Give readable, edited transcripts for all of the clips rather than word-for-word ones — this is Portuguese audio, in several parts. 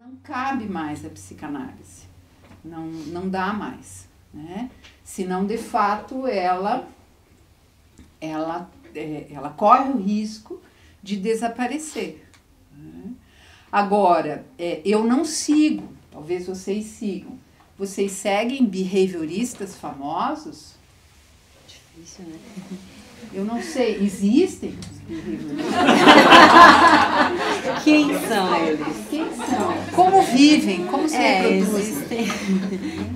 Não cabe mais a psicanálise, não dá mais, né? Senão, de fato, ela corre o risco de desaparecer, né? Agora, eu não sigo, talvez vocês sigam. Vocês seguem behavioristas famosos? Difícil, né? Eu não sei, existem os behavioristas? Quem são eles? Quem são? Como vivem? Como se reproduzem?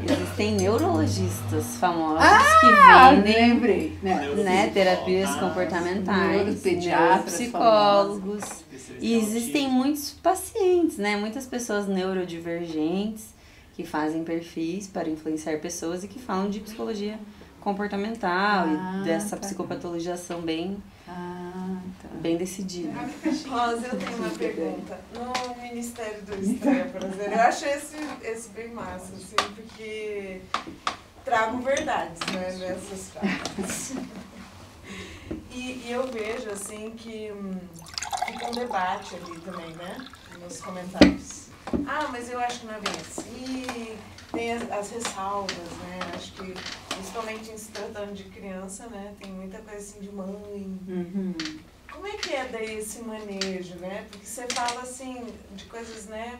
Existem neurologistas famosos que vendem, lembrei, né, terapias comportamentais, neuropediatras, psicólogos. E existem muitos pacientes, né? Muitas pessoas neurodivergentes que fazem perfis para influenciar pessoas e que falam de psicologia comportamental e dessa psicopatologização bem decidida. Rosa, eu tenho uma pergunta. No Ministério do Estranho Prazer, eu acho esse bem massa, assim, porque trago verdades, né, nessas frases. E eu vejo, assim, que fica um debate ali também, né, nos comentários. Ah, mas eu acho que não é bem assim, tem as ressalvas, né, acho que, principalmente em se tratando de criança, né, tem muita coisa assim de mãe. Uhum. Como é que é daí esse manejo, né, porque você fala, assim, de coisas, né,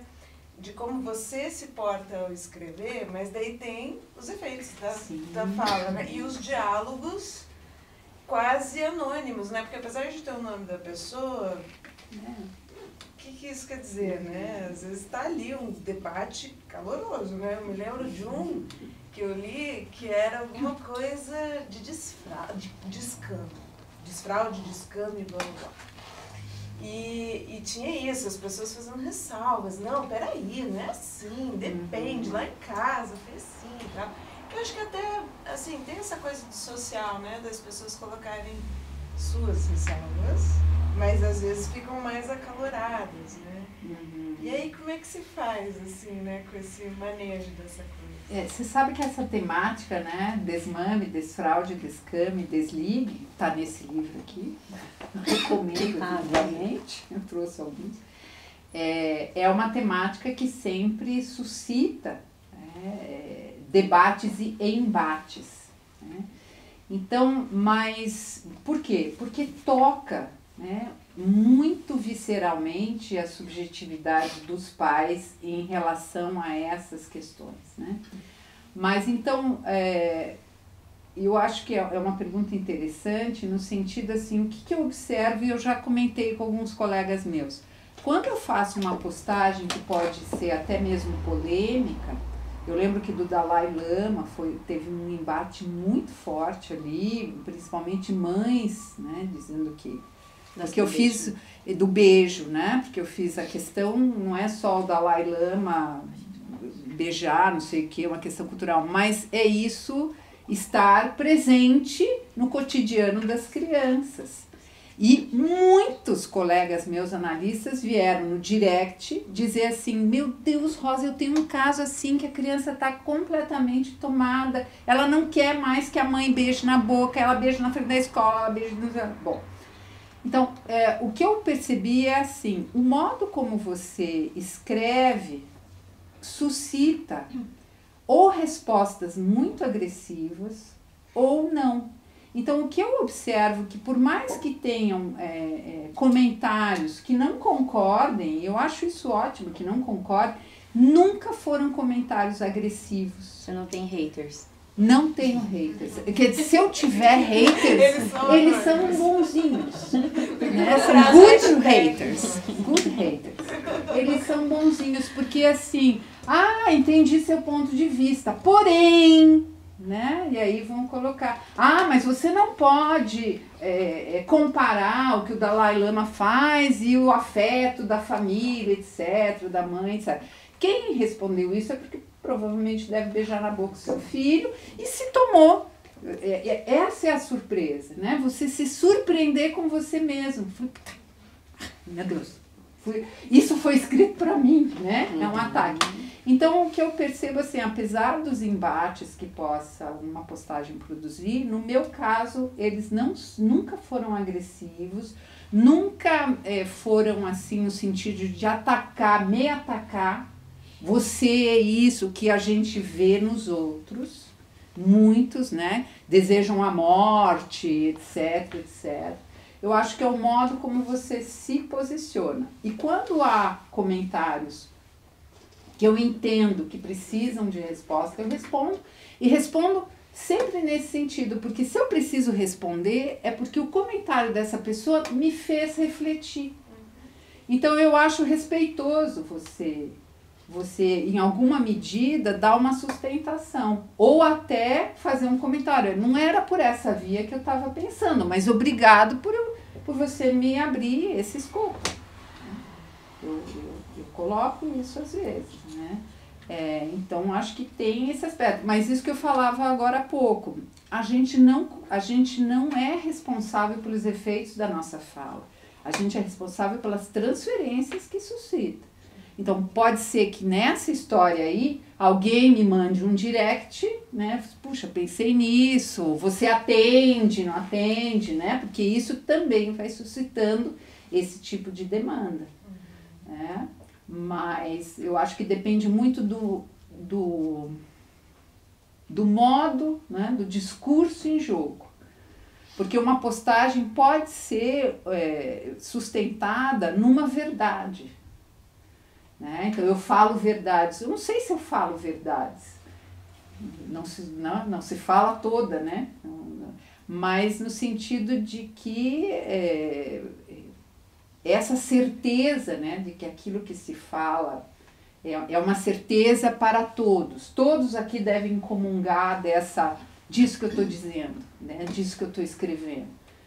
de como você se porta ao escrever, mas daí tem os efeitos da fala, né, e os diálogos quase anônimos, né, porque apesar de ter o nome da pessoa... O que isso quer dizer, né? Às vezes está ali um debate caloroso, né? Eu me lembro de um que eu li que era alguma coisa de desfraude, descame, blá, blá, blá. E tinha isso, as pessoas fazendo ressalvas. Não, peraí, não é assim, depende, lá em casa foi assim e tal. Eu acho que até, assim, tem essa coisa do social, né? Das pessoas colocarem suas ressalvas, mas às vezes ficam mais acaloradas, né? E aí como é que se faz, assim, né, com esse manejo dessa coisa? Você sabe que essa temática, né, desmame, desfraude, descame, desligue, tá nesse livro aqui, recomendo vivamente, eu trouxe alguns. É uma temática que sempre suscita debates e embates, né? Então, mas por quê? Porque toca, né, muito visceralmente a subjetividade dos pais em relação a essas questões, né? Mas então, eu acho que é uma pergunta interessante no sentido assim, o que eu observo, e eu já comentei com alguns colegas meus. Quando eu faço uma postagem que pode ser até mesmo polêmica, eu lembro que do Dalai Lama teve um embate muito forte ali, principalmente mães, né, dizendo que eu fiz do beijo, né, porque eu fiz a questão, não é só o Dalai Lama beijar, não sei o que, é uma questão cultural, mas é isso estar presente no cotidiano das crianças. E muitos colegas meus analistas vieram no direct dizer assim, meu Deus, Rosa, eu tenho um caso assim que a criança está completamente tomada, ela não quer mais que a mãe beije na boca, ela beija na frente da escola, ela beija no... Bom, então, o que eu percebi é assim, o modo como você escreve suscita ou respostas muito agressivas ou não. Então, o que eu observo que por mais que tenham comentários que não concordem, eu acho isso ótimo, que não concordem, nunca foram comentários agressivos. Você não tem haters? Não tenho haters. Quer dizer, se eu tiver haters, eles são bonzinhos. Né? São good haters. Good haters. Eles são bonzinhos, porque assim, entendi seu ponto de vista, porém... Né? E aí vão colocar, mas você não pode comparar o que o Dalai Lama faz e o afeto da família, etc., da mãe, etc. Quem respondeu isso é porque provavelmente deve beijar na boca o seu filho e se tomou. Essa é a surpresa, né? Você se surpreender com você mesmo. Meu Deus, isso foi escrito para mim, né? É um ataque. Então, o que eu percebo, assim, apesar dos embates que possa uma postagem produzir, no meu caso, eles nunca foram agressivos, nunca foram, assim, no sentido de atacar, me atacar, você é isso que a gente vê nos outros, muitos, né, desejam a morte, etc, etc. Eu acho que é o modo como você se posiciona. E quando há comentários que eu entendo que precisam de resposta, eu respondo. E respondo sempre nesse sentido, porque se eu preciso responder, é porque o comentário dessa pessoa me fez refletir. Então eu acho respeitoso você em alguma medida, dar uma sustentação. Ou até fazer um comentário. Não era por essa via que eu estava pensando, mas obrigado por você me abrir esse escopo. Eu coloco isso às vezes, né? Então, acho que tem esse aspecto. Mas isso que eu falava agora há pouco. A gente não é responsável pelos efeitos da nossa fala. A gente é responsável pelas transferências que suscita. Então, pode ser que nessa história aí, alguém me mande um direct, né? Puxa, pensei nisso, você atende, não atende, né? Porque isso também vai suscitando esse tipo de demanda, né? Mas eu acho que depende muito do modo, né? Do discurso em jogo. Porque uma postagem pode ser sustentada numa verdade. Né? Então eu falo verdades, eu não sei se eu falo verdades, não se fala toda, né? Mas no sentido de que essa certeza, né, de que aquilo que se fala é uma certeza para todos aqui devem comungar disso que eu estou dizendo, né? Disso que eu estou escrevendo.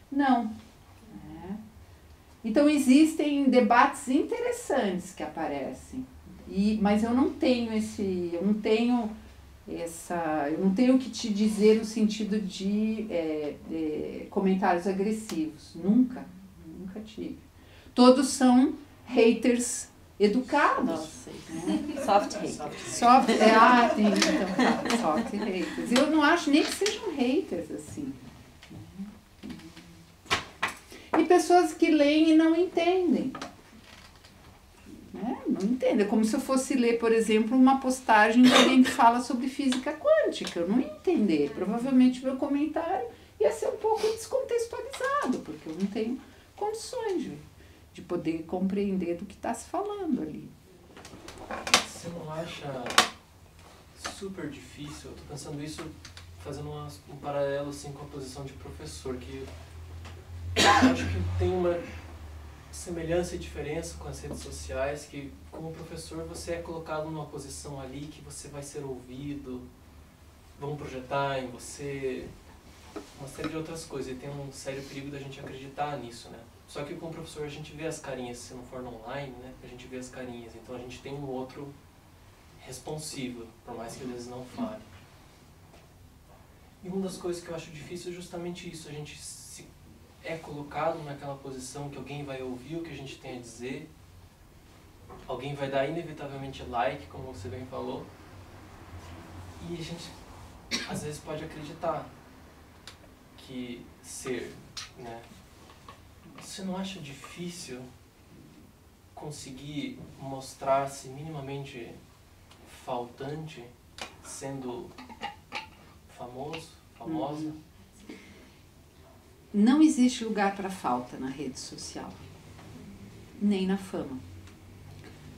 Não. Então existem debates interessantes que aparecem, mas eu não tenho que te dizer no sentido de comentários agressivos, nunca tive. Todos são haters educados. Nossa, né? Soft haters. Tem então, soft haters. Eu não acho nem que sejam haters assim. E pessoas que leem e não entendem. Né? Não entendem. É como se eu fosse ler, por exemplo, uma postagem de alguém que fala sobre física quântica. Eu não ia entender. Provavelmente meu comentário ia ser um pouco descontextualizado, porque eu não tenho condições de poder compreender do que está se falando ali. Você não acha super difícil? Eu estou pensando isso, fazendo um paralelo assim, com a posição de professor, que eu acho que tem uma semelhança e diferença com as redes sociais, que como professor você é colocado numa posição ali que você vai ser ouvido, vão projetar em você uma série de outras coisas, e tem um sério perigo da gente acreditar nisso, né? Só que como professor a gente vê as carinhas, se não for no online, né, a gente vê as carinhas, então a gente tem um outro responsivo, por mais que eles não falem. E uma das coisas que eu acho difícil é justamente isso, a gente é colocado naquela posição que alguém vai ouvir o que a gente tem a dizer, alguém vai dar inevitavelmente like, como você bem falou, e a gente às vezes pode acreditar que ser, né? Você não acha difícil conseguir mostrar-se minimamente faltante sendo famosa? Não existe lugar para falta na rede social, nem na fama.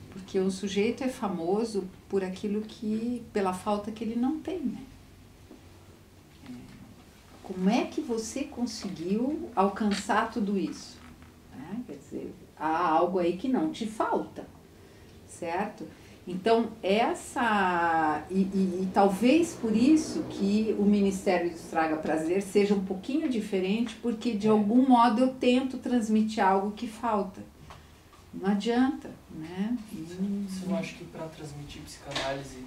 Porque o sujeito é famoso por pela falta que ele não tem, né? Como é que você conseguiu alcançar tudo isso? Quer dizer, há algo aí que não te falta, certo? Então, e talvez por isso que o Ministério do Estraga Prazer seja um pouquinho diferente, porque de algum modo eu tento transmitir algo que falta. Não adianta, né? Você não acha que para transmitir psicanálise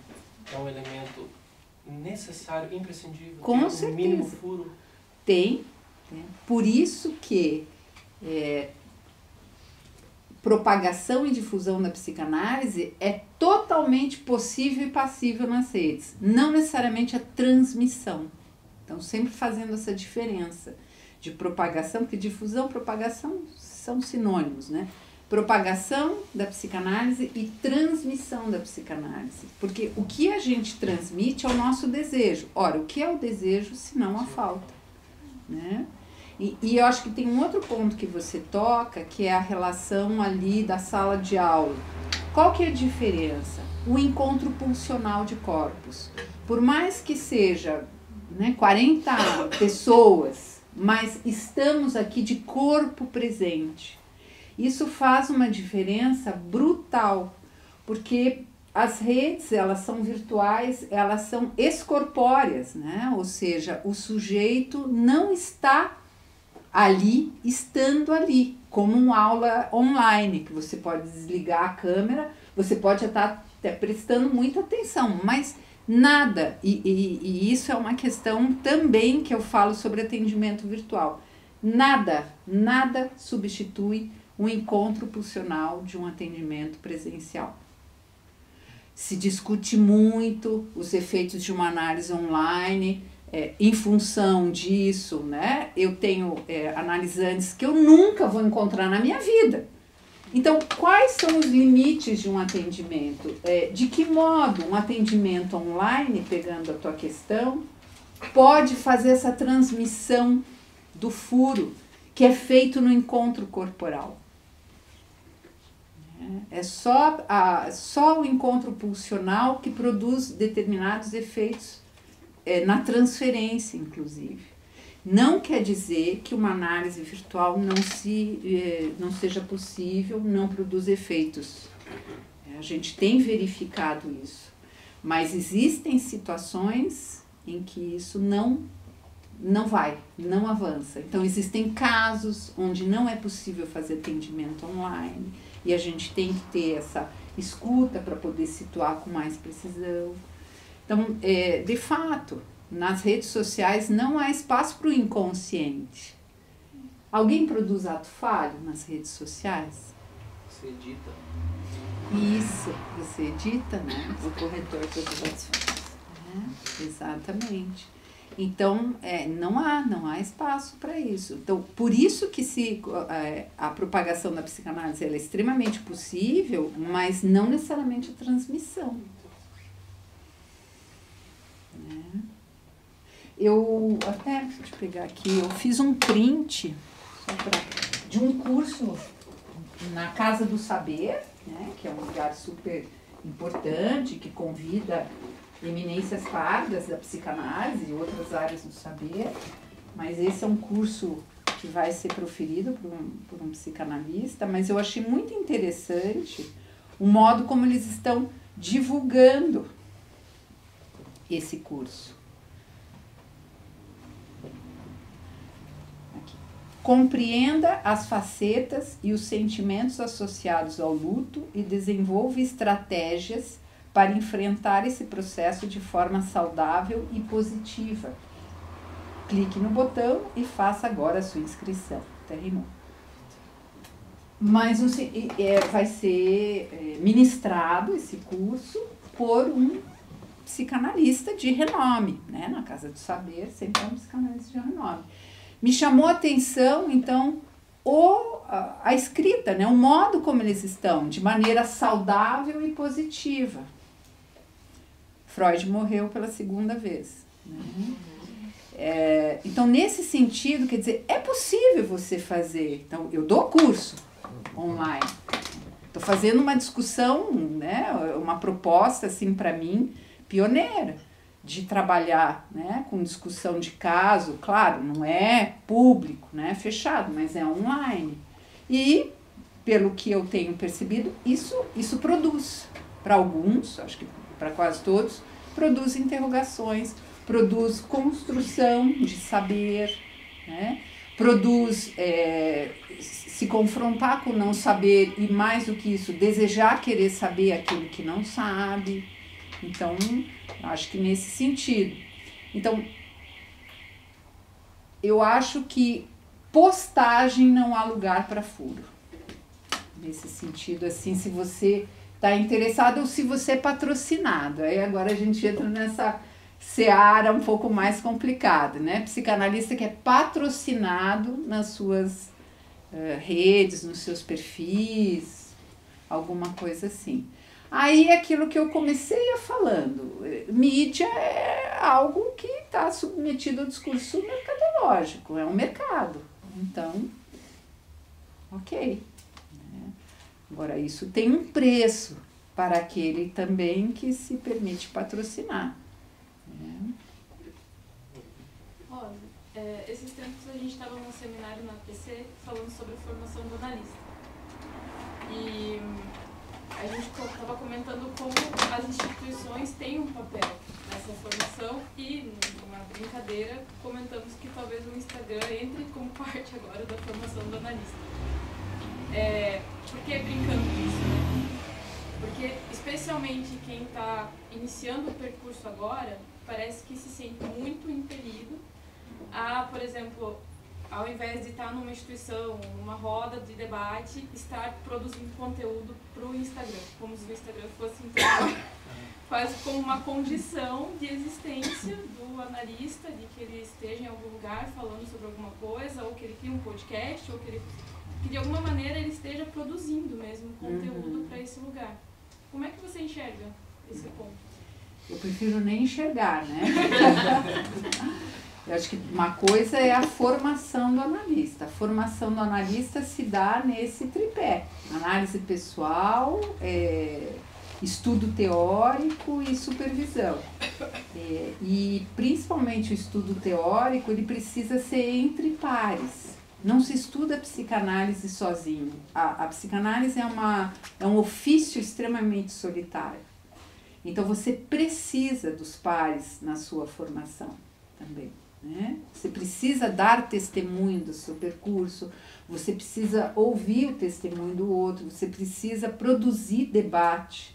é um elemento necessário, imprescindível? Com certeza. Um mínimo furo? Tem. Por isso que propagação e difusão da psicanálise é totalmente possível e passível nas redes, não necessariamente a transmissão. Então, sempre fazendo essa diferença de propagação, porque difusão e propagação são sinônimos, né? propagação da psicanálise e transmissão da psicanálise. Porque o que a gente transmite é o nosso desejo. Ora, o que é o desejo se não a falta? Né? E eu acho que tem um outro ponto que você toca, que é a relação ali da sala de aula. Qual que é a diferença? O encontro pulsional de corpos. Por mais que seja, né, 40 pessoas, mas estamos aqui de corpo presente. Isso faz uma diferença brutal, porque as redes, elas são virtuais, elas são excorpóreas, né? Ou seja, o sujeito não está ali, estando ali, como uma aula online, que você pode desligar a câmera, você pode estar até prestando muita atenção, mas nada, e isso é uma questão também que eu falo sobre atendimento virtual, nada substitui um encontro pulsional de um atendimento presencial. Se discute muito os efeitos de uma análise online, em função disso, né? Eu tenho analisantes que eu nunca vou encontrar na minha vida. Então, quais são os limites de um atendimento? De que modo um atendimento online, pegando a tua questão, pode fazer essa transmissão do furo que é feito no encontro corporal? É só o encontro pulsional que produz determinados efeitos na transferência, inclusive. Não quer dizer que uma análise virtual não seja possível, não produz efeitos. A gente tem verificado isso. Mas existem situações em que isso não avança. Então, existem casos onde não é possível fazer atendimento online e a gente tem que ter essa escuta para poder situar com mais precisão. Então, de fato, nas redes sociais não há espaço para o inconsciente. Alguém produz ato falho nas redes sociais? Você edita. Isso, você edita, né? O corretor produz atos falhos. Exatamente. Então, não há espaço para isso. Então, por isso que a propagação da psicanálise ela é extremamente possível, mas não necessariamente a transmissão. Eu até, deixa eu pegar aqui, eu fiz um print de um curso na Casa do Saber, né, que é um lugar super importante, que convida eminências pardas da psicanálise e outras áreas do saber, mas esse é um curso que vai ser proferido por um psicanalista, mas eu achei muito interessante o modo como eles estão divulgando esse curso. Aqui. Compreenda as facetas e os sentimentos associados ao luto e desenvolva estratégias para enfrentar esse processo de forma saudável e positiva. Clique no botão e faça agora a sua inscrição. Até rimou. Mas vai ser ministrado esse curso por um psicanalista de renome, né? Na Casa do Saber, sempre é um psicanalista de renome. Me chamou a atenção, então, a escrita, né? O modo como eles estão, de maneira saudável e positiva. Freud morreu pela segunda vez. Né? Então, nesse sentido, quer dizer, é possível você fazer. Então, eu dou curso online. Estou fazendo uma discussão, né? Uma proposta, assim, para mim, pioneira, de trabalhar, né? Com discussão de caso. Claro, não é público, né? Fechado, mas é online. E, pelo que eu tenho percebido, isso produz. Para alguns, acho que para quase todos, produz interrogações, produz construção de saber, né? Produz se confrontar com o não saber e, mais do que isso, desejar querer saber aquilo que não sabe. Então, acho que nesse sentido. Então, eu acho que postagem não há lugar para furo. Nesse sentido, assim, se você está interessado ou se você é patrocinado. Aí agora a gente entra nessa seara um pouco mais complicada, né? Psicanalista que é patrocinado nas suas redes, nos seus perfis, alguma coisa assim. Aí aquilo que eu comecei a falando, mídia é algo que está submetido ao discurso mercadológico, é um mercado. Então, ok. Agora, isso tem um preço para aquele também que se permite patrocinar. Rosa, esses tempos a gente estava num seminário na APC falando sobre a formação do analista. E a gente estava comentando como as instituições têm um papel nessa formação e, numa brincadeira, comentamos que talvez o Instagram entre como parte agora da formação do analista. Por que brincando disso, né? Porque, especialmente quem está iniciando o percurso agora, parece que se sente muito impelido a, por exemplo, ao invés de estar numa instituição, numa roda de debate, estar produzindo conteúdo para o Instagram, como se o Instagram fosse então, quase como uma condição de existência do analista, de que ele esteja em algum lugar falando sobre alguma coisa, ou que ele crie um podcast, ou que de alguma maneira ele esteja produzindo mesmo conteúdo para esse lugar. Como é que você enxerga esse ponto? Eu prefiro nem enxergar, né? Eu acho que uma coisa é a formação do analista. A formação do analista se dá nesse tripé: análise pessoal, estudo teórico e supervisão. E principalmente o estudo teórico, ele precisa ser entre pares. Não se estuda a psicanálise sozinho. A psicanálise é um ofício extremamente solitário. Então você precisa dos pares na sua formação também. Né? Você precisa dar testemunho do seu percurso, você precisa ouvir o testemunho do outro, você precisa produzir debate,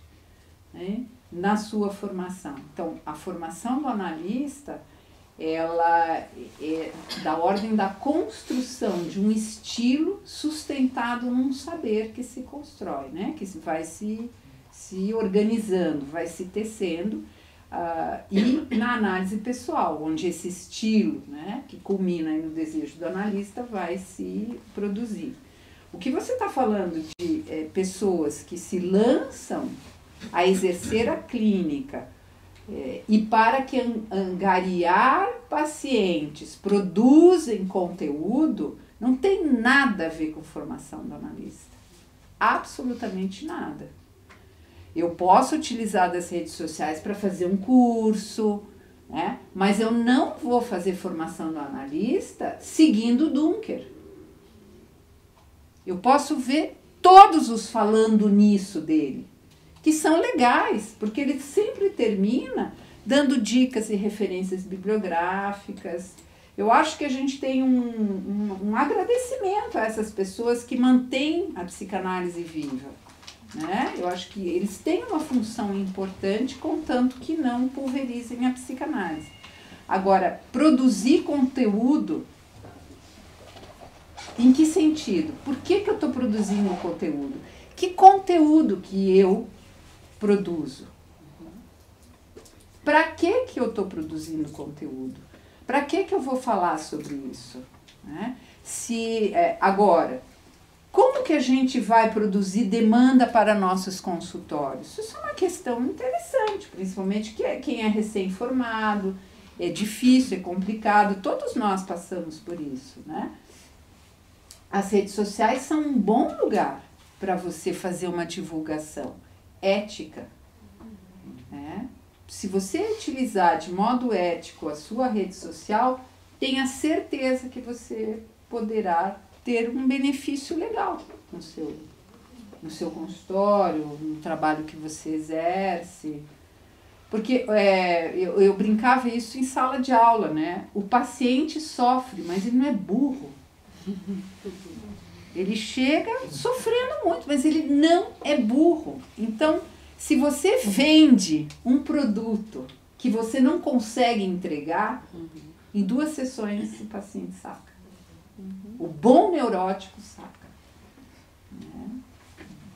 né, na sua formação. Então, a formação do analista, ela é da ordem da construção de um estilo sustentado num saber que se constrói, né, que vai se organizando, vai se tecendo. E na análise pessoal, onde esse estilo, né, que culmina no desejo do analista, vai se produzir. O que você está falando de pessoas que se lançam a exercer a clínica e para que angariar pacientes produzem conteúdo, não tem nada a ver com formação do analista. Absolutamente nada. Eu posso utilizar das redes sociais para fazer um curso, né? Mas eu não vou fazer formação do analista seguindo o Dunker. Eu posso ver todos os falando nisso dele, que são legais, porque ele sempre termina dando dicas e referências bibliográficas. Eu acho que a gente tem um agradecimento a essas pessoas que mantêm a psicanálise viva. Né? Eu acho que eles têm uma função importante, contanto que não pulverizem a psicanálise. Agora, produzir conteúdo, em que sentido? Por que eu estou produzindo conteúdo? Que conteúdo que eu produzo? Para que eu estou produzindo conteúdo? Para que eu vou falar sobre isso? Né? Agora, como que a gente vai produzir demanda para nossos consultórios? Isso é uma questão interessante, principalmente quem é recém-formado, é difícil, é complicado, todos nós passamos por isso, né? As redes sociais são um bom lugar para você fazer uma divulgação ética, né? Se você utilizar de modo ético a sua rede social, tenha certeza que você poderá ter um benefício legal no seu consultório, no trabalho que você exerce. Porque eu brincava isso em sala de aula, né? O paciente sofre, mas ele não é burro. Ele chega sofrendo muito, mas ele não é burro. Então, se você vende um produto que você não consegue entregar, em 2 sessões o paciente saca. O bom neurótico saca. Né?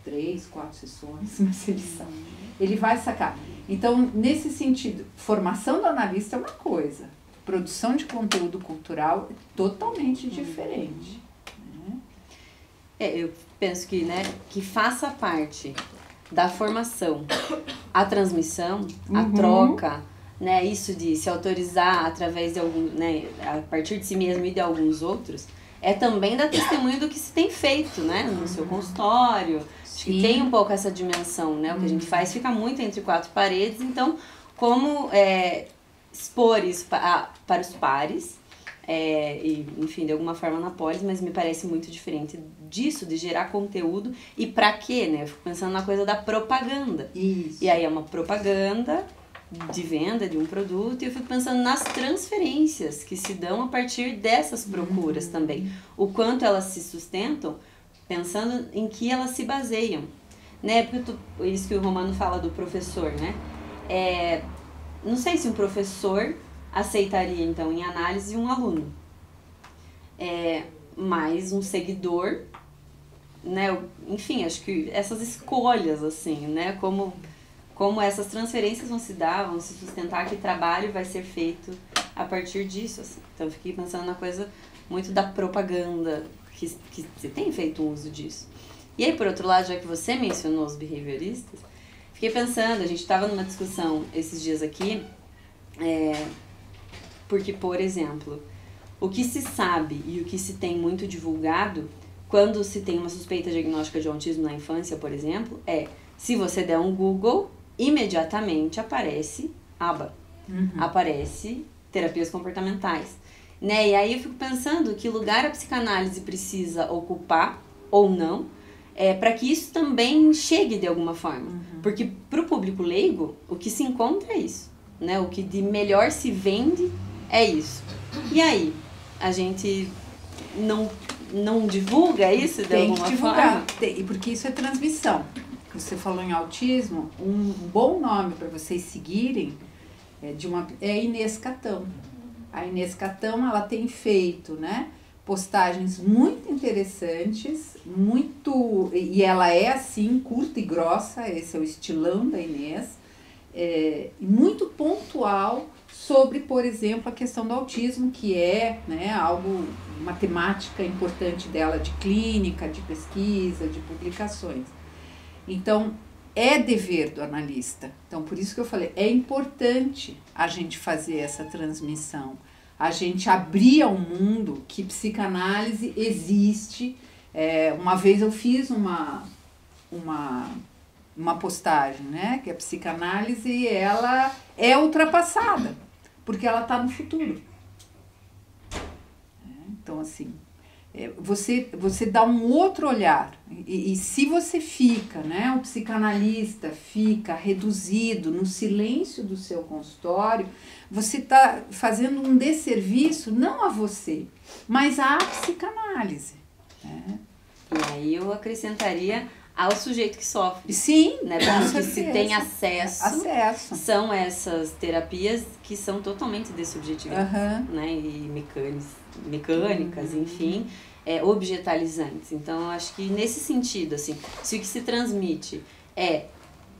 3, 4 sessões, mas ele saca. Ele vai sacar. Então, nesse sentido, formação do analista é uma coisa, produção de conteúdo cultural é totalmente diferente. Né? Eu penso que, né, que faça parte da formação, a transmissão, a troca, né, isso de se autorizar através de algum, né, a partir de si mesmo e de alguns outros, é também dar testemunho do que se tem feito, né, no seu consultório. Acho que tem um pouco essa dimensão, né, o que a gente faz fica muito entre quatro paredes, então como expor isso para os pares, e, enfim, de alguma forma na Polis, mas me parece muito diferente disso, de gerar conteúdo. E pra quê, né? Eu fico pensando na coisa da propaganda. Isso. E aí é uma propaganda de venda de um produto, e eu fico pensando nas transferências que se dão a partir dessas procuras também. O quanto elas se sustentam, pensando em que elas se baseiam. Né? Porque isso que o Romano fala do professor, né? Não sei se um professor aceitaria, então, em análise um aluno. Mas um seguidor, né? Enfim, acho que essas escolhas, assim, né? Como essas transferências vão se dar, vão se sustentar, que trabalho vai ser feito a partir disso, assim. Então, eu fiquei pensando na coisa muito da propaganda, que se tem feito um uso disso. E aí, por outro lado, já que você mencionou os behavioristas, fiquei pensando, a gente estava numa discussão esses dias aqui, porque, por exemplo, o que se sabe e o que se tem muito divulgado, quando se tem uma suspeita diagnóstica de autismo na infância, por exemplo, se você der um Google, imediatamente aparece ABA, aparece terapias comportamentais. Né? E aí eu fico pensando que lugar a psicanálise precisa ocupar, ou não, para que isso também chegue de alguma forma. Porque para o público leigo, o que se encontra é isso. Né? O que de melhor se vende é isso. E aí, a gente não divulga isso de alguma forma? Porque isso é transmissão. Você falou em autismo, um bom nome para vocês seguirem é Inês Catão. A Inês Catão, ela tem feito, né, postagens muito interessantes, e ela é assim, curta e grossa, esse é o estilão da Inês, muito pontual sobre, por exemplo, a questão do autismo, que é, né, uma temática importante dela de clínica, de pesquisa, de publicações. Então, é dever do analista. Então, por isso que eu falei, é importante a gente fazer essa transmissão, a gente abrir ao mundo que psicanálise existe. Uma vez eu fiz uma postagem, né, que a psicanálise, ela é ultrapassada, porque ela está no futuro. Então, assim, você dá um outro olhar, e se você fica, né, o psicanalista fica reduzido no silêncio do seu consultório, você está fazendo um desserviço não a você, mas à psicanálise. Né? E aí eu acrescentaria ao sujeito que sofre. Sim, né? Porque se tem acesso, são essas terapias que são totalmente dessubjetivas, né? E mecânicas, enfim, objetalizantes. Então, eu acho que nesse sentido, assim, se o que se transmite é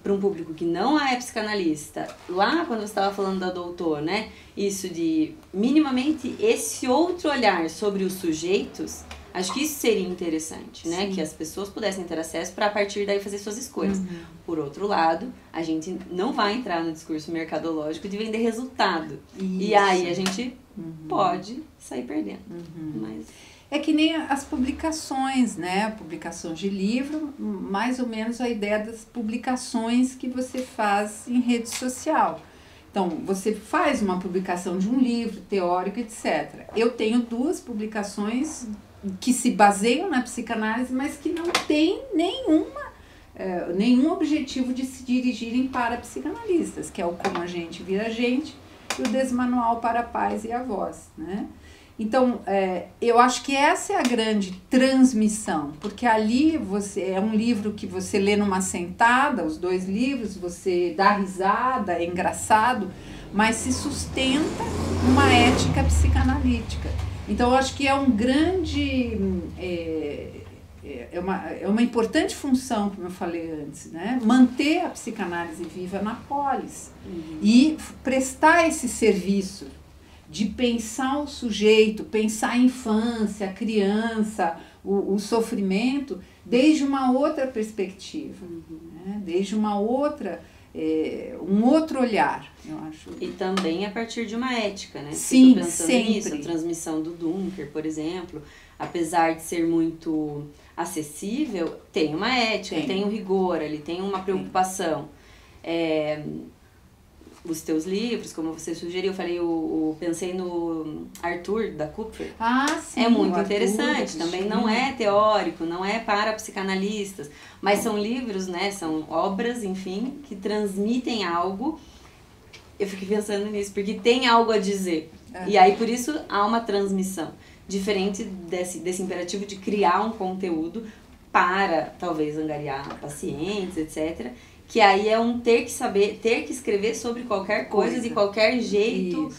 para um público que não é psicanalista, lá quando você estava falando da doutor, né? Isso de minimamente esse outro olhar sobre os sujeitos, acho que isso seria interessante, né? Que as pessoas pudessem ter acesso para a partir daí fazer suas escolhas. Por outro lado, a gente não vai entrar no discurso mercadológico de vender resultado. Isso. E aí a gente pode sair perdendo. Mas... É que nem as publicações, né? Publicação de livro, mais ou menos a ideia das publicações que você faz em rede social. Então, você faz uma publicação de um livro teórico, etc. Eu tenho 2 publicações que se baseiam na psicanálise, mas que não tem nenhum objetivo de se dirigirem para psicanalistas, que é o Como a Gente Vira Gente e o Desmanual para Pais e Avós, né? Então, eu acho que essa é a grande transmissão, porque ali é um livro que você lê numa sentada, os 2 livros, você dá risada, é engraçado, mas se sustenta uma ética psicanalítica. Então, eu acho que é um grande... É uma importante função, como eu falei antes, né? Manter a psicanálise viva na Polis e prestar esse serviço de pensar o sujeito, pensar a infância, a criança, o sofrimento desde uma outra perspectiva, né? Desde uma outra, um outro olhar, eu acho. E também a partir de uma ética, né? Sim, pensando sempre. Nisso, a transmissão do Dunker, por exemplo, apesar de ser muito acessível, tem uma ética, tem um rigor ali, tem uma preocupação. Os teus livros, como você sugeriu, eu falei, pensei no Arthur, da Kupfer. Sim, é muito interessante, também não é teórico, não é para psicanalistas, mas são livros, né, são obras, enfim, que transmitem algo. Eu fiquei pensando nisso, porque tem algo a dizer. E aí, por isso, há uma transmissão. Diferente desse imperativo de criar um conteúdo para, talvez, angariar pacientes, etc., que aí é ter que escrever sobre qualquer coisa de qualquer jeito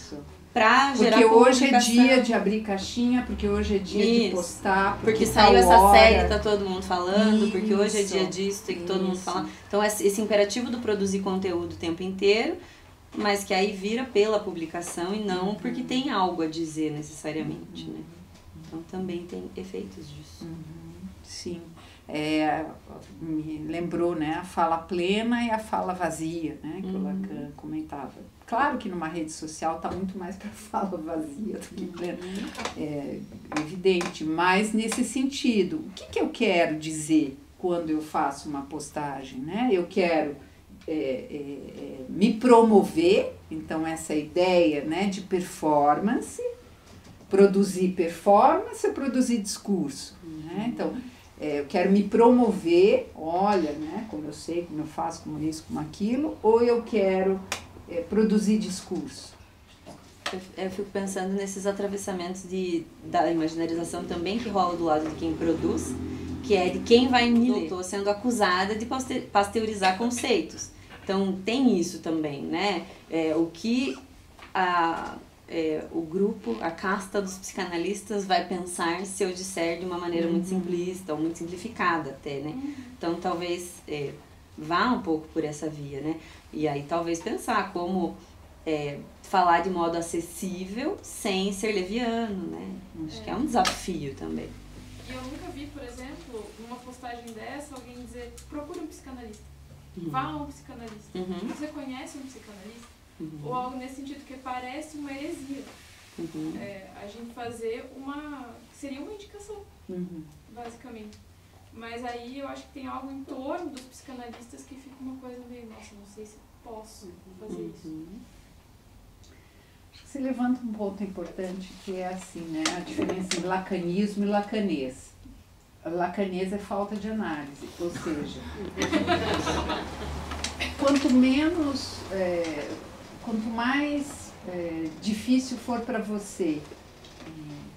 para gerar porque hoje é dia de abrir caixinha, porque hoje é dia de postar, porque saiu essa série, tá todo mundo falando, porque hoje é dia disso, tem que todo mundo falar. Então esse imperativo do produzir conteúdo o tempo inteiro, mas que aí vira pela publicação e não porque tem algo a dizer necessariamente, né? Então também tem efeitos disso. Sim. Me lembrou, né, a fala plena e a fala vazia, né, que o Lacan comentava. Claro que numa rede social está muito mais para fala vazia do que plena, é evidente, mas nesse sentido, o que eu quero dizer quando eu faço uma postagem, né? Eu quero me promover, então essa ideia, né, de performance, produzir performance ou produzir discurso, né? Então, eu quero me promover, olha, né, como eu sei, como eu faço, como isso, como aquilo, ou eu quero produzir discurso? Eu fico pensando nesses atravessamentos da imaginarização também que rola do lado de quem produz, que é de quem vai me ler. Estou sendo acusada de pasteurizar conceitos. Então, tem isso também, né? O que o grupo, a casta dos psicanalistas vai pensar se eu disser de uma maneira muito simplista ou muito simplificada até, né? Então, talvez vá um pouco por essa via, né? E aí, talvez pensar como falar de modo acessível sem ser leviano, né? Acho que é um desafio também. E eu nunca vi, por exemplo, numa postagem dessa, alguém dizer, procure um psicanalista. Vá a um psicanalista. Você conhece um psicanalista? Ou algo nesse sentido, que parece uma heresia. A gente fazer seria uma indicação, basicamente. Mas aí eu acho que tem algo em torno dos psicanalistas que fica uma coisa meio, nossa, não sei se posso fazer isso. Acho que você levanta um ponto importante, que é assim, né, a diferença entre lacanismo e lacanês. Lacanês é falta de análise, ou seja, quanto mais difícil for para você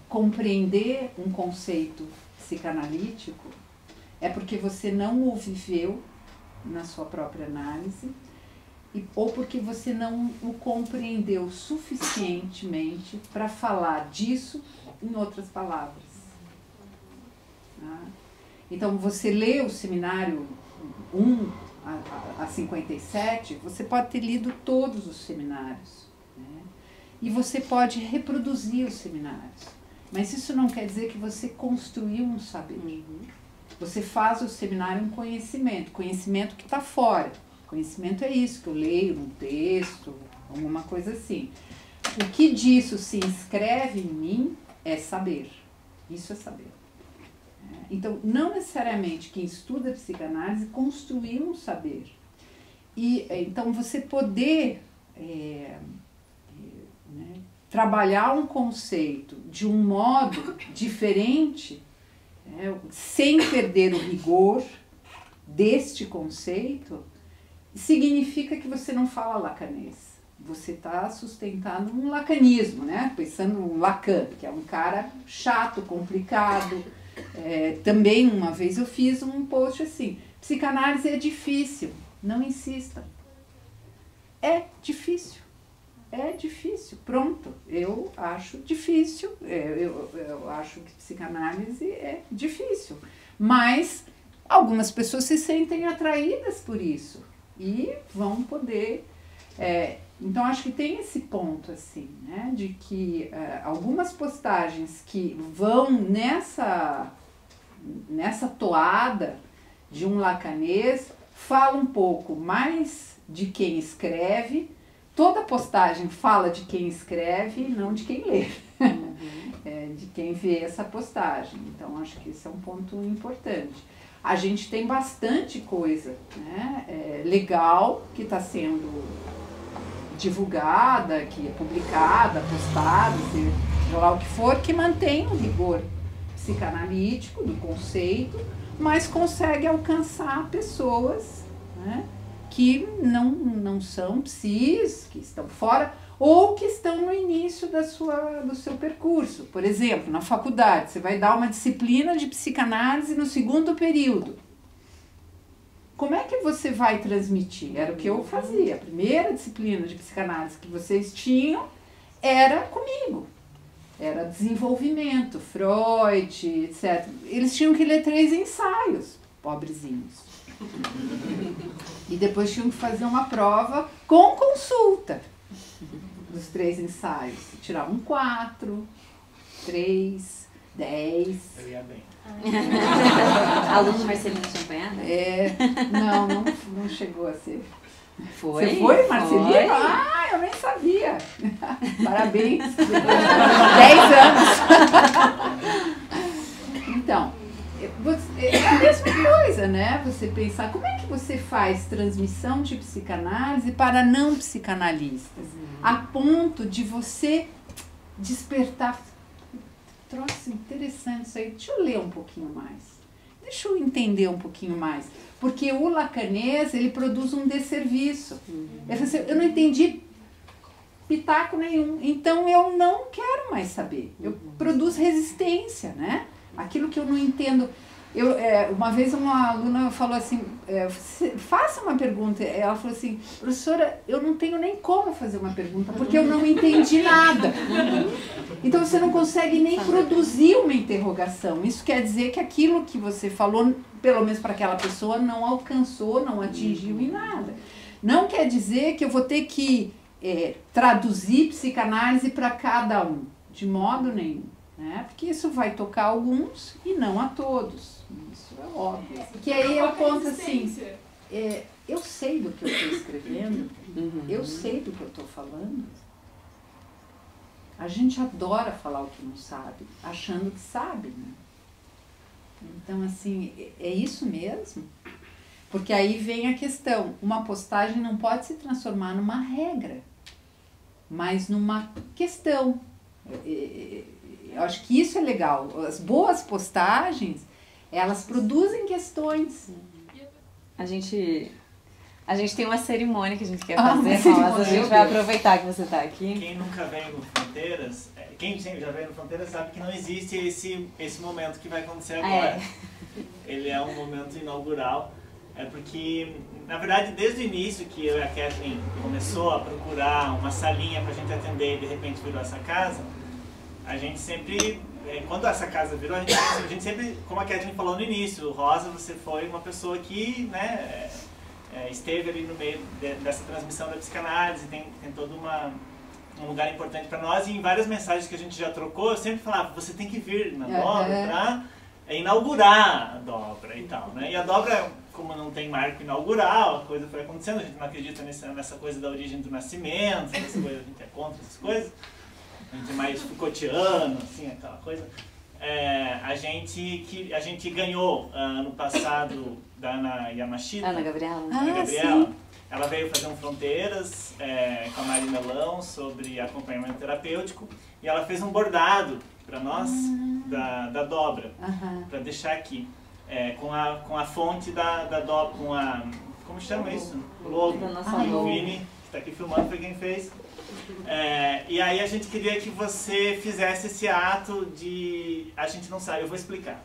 compreender um conceito psicanalítico, é porque você não o viveu na sua própria análise, ou porque você não o compreendeu suficientemente para falar disso em outras palavras. Então, você lê o seminário 1 a 57, você pode ter lido todos os seminários, né? E você pode reproduzir os seminários, mas isso não quer dizer que você construiu um saber. Você faz o seminário um conhecimento que está fora. Conhecimento é isso, que eu leio num texto, alguma coisa assim. O que disso se inscreve em mim é saber. Isso é saber. Então, não necessariamente quem estuda psicanálise construiu um saber. E, então, você poder trabalhar um conceito de um modo diferente, sem perder o rigor deste conceito, significa que você não fala lacanês. Você está sustentando um lacanismo, né? Pensando no Lacan, que é um cara chato, complicado. Também uma vez eu fiz um post assim, psicanálise é difícil, não insistam. É difícil, pronto, eu acho difícil, eu acho que psicanálise é difícil, mas algumas pessoas se sentem atraídas por isso e vão poder, então acho que tem esse ponto assim, né, de que algumas postagens que vão nessa nessa toada de um lacanês, fala um pouco mais de quem escreve. Toda postagem fala de quem escreve, não de quem lê. De quem vê essa postagem. Então, acho que esse é um ponto importante. A gente tem bastante coisa, né, legal que está sendo divulgada, que é publicada, postada, seja lá o que for, que mantém o rigor psicanalítico do conceito, mas consegue alcançar pessoas, né, que não são psis, que estão fora, ou que estão no início do seu percurso. Por exemplo, na faculdade, você vai dar uma disciplina de psicanálise no segundo período. Como é que você vai transmitir? Era o que eu fazia. A primeira disciplina de psicanálise que vocês tinham era comigo. Era desenvolvimento, Freud, etc. Eles tinham que ler 3 ensaios, pobrezinhos. E depois tinham que fazer uma prova com consulta dos 3 ensaios. Tiravam 4, 3, 10. Eu ia bem. Aluno Marcelino Champagnat? Não chegou a ser. Foi? Você foi, Marcelino? Foi. Ah, eu nem sabia. Parabéns. 10 anos. Então, é a mesma coisa, né? Você pensar, como é que você faz transmissão de psicanálise para não psicanalistas? A ponto de você despertar. Troço interessante isso aí. Deixa eu ler um pouquinho mais. Deixa eu entender um pouquinho mais. Porque o lacanês, ele produz um desserviço. Ele fala assim, eu não entendi pitaco nenhum, então eu não quero mais saber. Eu produzo resistência, né? Aquilo que eu não entendo. Uma vez uma aluna falou assim, faça uma pergunta. Ela falou assim, professora, eu não tenho nem como fazer uma pergunta, porque eu não entendi nada. Então você não consegue nem produzir uma interrogação. Isso quer dizer que aquilo que você falou, pelo menos para aquela pessoa, não alcançou, não atingiu em nada. Não quer dizer que eu vou ter que traduzir psicanálise para cada um, de modo nenhum. Né? Porque isso vai tocar alguns e não a todos. Isso é óbvio. Porque aí eu conto assim, eu sei do que eu estou escrevendo, eu sei do que eu estou falando. A gente adora falar o que não sabe, achando que sabe, né? Então, assim, é isso mesmo. Porque aí vem a questão, uma postagem não pode se transformar numa regra, mas numa questão. Eu acho que isso é legal. As boas postagens, elas produzem questões. A gente tem uma cerimônia que a gente quer fazer, Rosa. A gente vai aproveitar que você está aqui. Quem nunca veio no Fronteiras, quem sempre já veio no Fronteiras sabe que não existe esse momento que vai acontecer agora. Ele é um momento inaugural. É porque, na verdade, desde o início que eu e a Kathleen começou a procurar uma salinha para a gente atender e de repente virou essa casa, a gente sempre, quando essa casa virou, a gente sempre, como a Kathleen falou no início, Rosa, você foi uma pessoa que, né, esteve ali no meio dessa transmissão da psicanálise, tem todo um lugar importante para nós, e em várias mensagens que a gente já trocou, eu sempre falava, você tem que vir na dobra para inaugurar a dobra e tal, né? E a dobra, como não tem marco inaugural, a coisa foi acontecendo, a gente não acredita nessa coisa da origem do nascimento, essa coisa, a gente é contra essas coisas. A gente é mais Foucaultiano, assim, aquela coisa. A gente ganhou ano passado da Ana Yamashita. Ana Gabriela. Ana Gabriela. Sim. Ela veio fazer um Fronteiras com a Mari Melão sobre acompanhamento terapêutico. E ela fez um bordado para nós da dobra, para deixar aqui. Com a fonte da dobra, com a... Como chama isso? O logo. O Vini, que está aqui filmando, foi quem fez. E aí a gente queria que você fizesse esse ato de... A gente não sabe, eu vou explicar.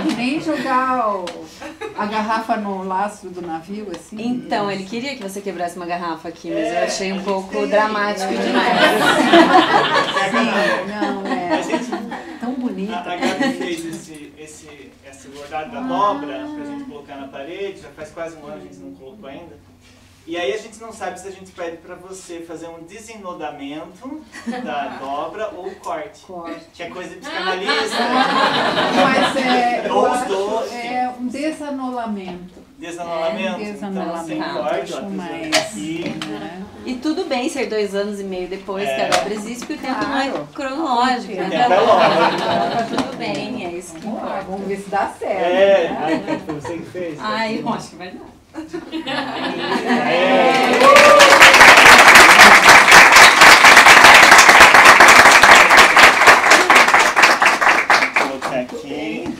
Que nem jogar a garrafa no lastro do navio, assim. Então, ele queria que você quebrasse uma garrafa aqui, mas eu achei um pouco dramático demais. Sim, não, tão bonito. A Gabi fez esse bordado da dobra pra gente colocar na parede, já faz quase um ano, a gente não colocou ainda. E aí a gente não sabe se a gente pede para você fazer um desenodamento da dobra ou corte. Que é coisa de psicanalista. Mas ou os dois. É um desanolamento. Desanolamento? Então, sem corte, ó, mais, aqui. E tudo bem ser 2 anos e meio depois que a dobra existe, porque o tempo não é cronológico. O tempo é lógico. Tá tudo bem, é isso que importa. Vamos ver se dá certo. Foi você que fez? Ai, eu acho que vai dar. Vou colocar aqui.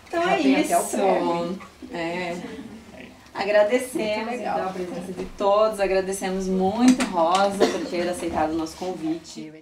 Então é isso. Agradecemos então, a presença de todos, agradecemos muito, Rosa, por ter aceitado o nosso convite.